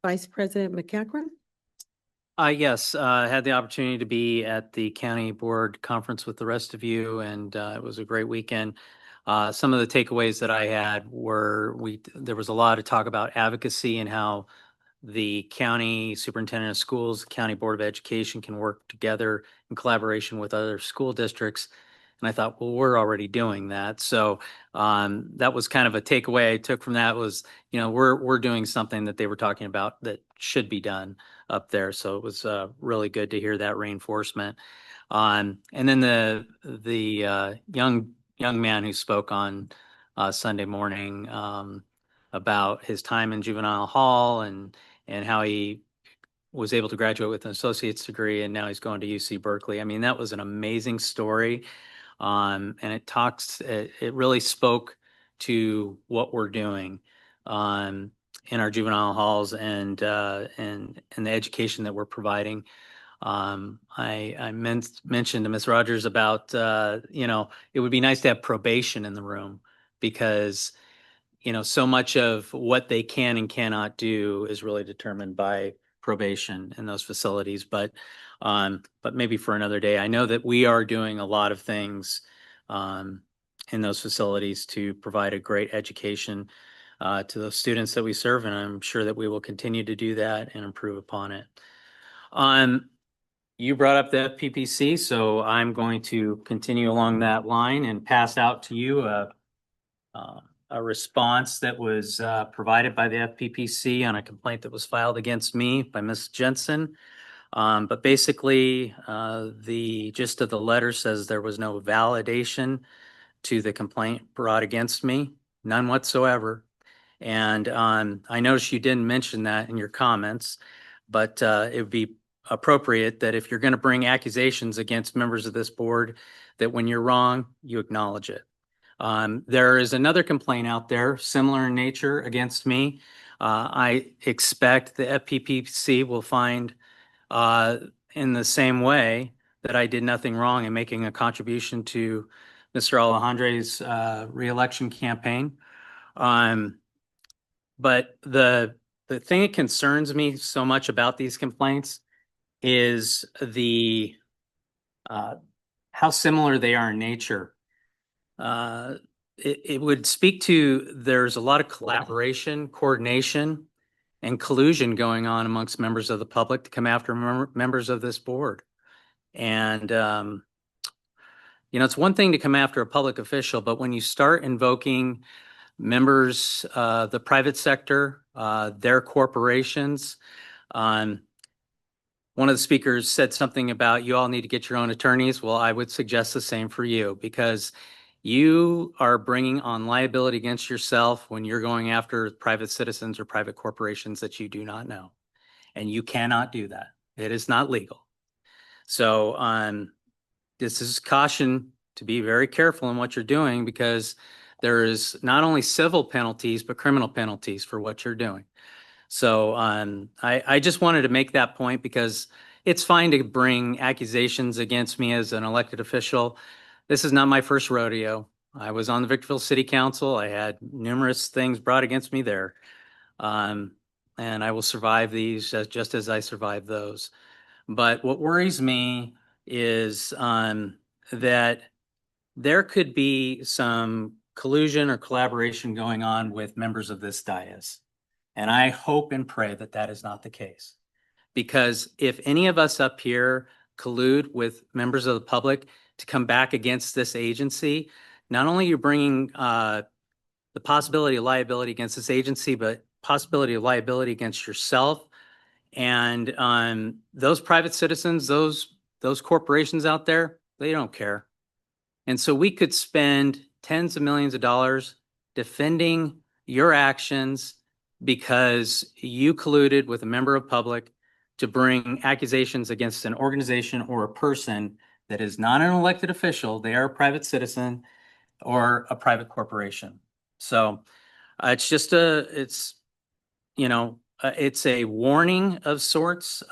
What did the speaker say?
Vice President McEachran. Yes, I had the opportunity to be at the county board conference with the rest of you, and it was a great weekend. Some of the takeaways that I had were there was a lot of talk about advocacy and how the county superintendent of schools, county board of education can work together in collaboration with other school districts. And I thought, well, we're already doing that. So that was kind of a takeaway I took from that was, we're doing something that they were talking about that should be done up there. So it was really good to hear that reinforcement. And then the young man who spoke on Sunday morning about his time in juvenile hall and how he was able to graduate with an associate's degree and now he's going to UC Berkeley. I mean, that was an amazing story. And it really spoke to what we're doing in our juvenile halls and the education that we're providing. I mentioned to Ms. Rogers about, it would be nice to have probation in the room because, so much of what they can and cannot do is really determined by probation in those facilities. But maybe for another day. I know that we are doing a lot of things in those facilities to provide a great education to those students that we serve, and I'm sure that we will continue to do that and improve upon it. You brought up the FPPC, so I'm going to continue along that line and pass out to you a response that was provided by the FPPC on a complaint that was filed against me by Ms. Jensen. But basically, the gist of the letter says there was no validation to the complaint brought against me, none whatsoever. And I noticed you didn't mention that in your comments, but it would be appropriate that if you're going to bring accusations against members of this board, that when you're wrong, you acknowledge it. There is another complaint out there, similar in nature, against me. I expect the FPPC will find in the same way that I did nothing wrong in making a contribution to Mr. Alejandre's reelection campaign. But the thing that concerns me so much about these complaints is the how similar they are in nature. It would speak to there's a lot of collaboration, coordination, and collusion going on amongst members of the public to come after members of this board. And, it's one thing to come after a public official, but when you start invoking members, the private sector, their corporations, one of the speakers said something about you all need to get your own attorneys. Well, I would suggest the same for you because you are bringing on liability against yourself when you're going after private citizens or private corporations that you do not know. And you cannot do that. It is not legal. So this is caution to be very careful in what you're doing because there is not only civil penalties, but criminal penalties for what you're doing. So I just wanted to make that point because it's fine to bring accusations against me as an elected official. This is not my first rodeo. I was on the Victorville City Council. I had numerous things brought against me there. And I will survive these just as I survived those. But what worries me is that there could be some collusion or collaboration going on with members of this dais. And I hope and pray that that is not the case. Because if any of us up here collude with members of the public to come back against this agency, not only are you bringing the possibility of liability against this agency, but possibility of liability against yourself and those private citizens, those corporations out there, they don't care. And so we could spend tens of millions of dollars defending your actions because you colluded with a member of public to bring accusations against an organization or a person that is not an elected official. They are a private citizen or a private corporation. So it's just it's a warning of sorts.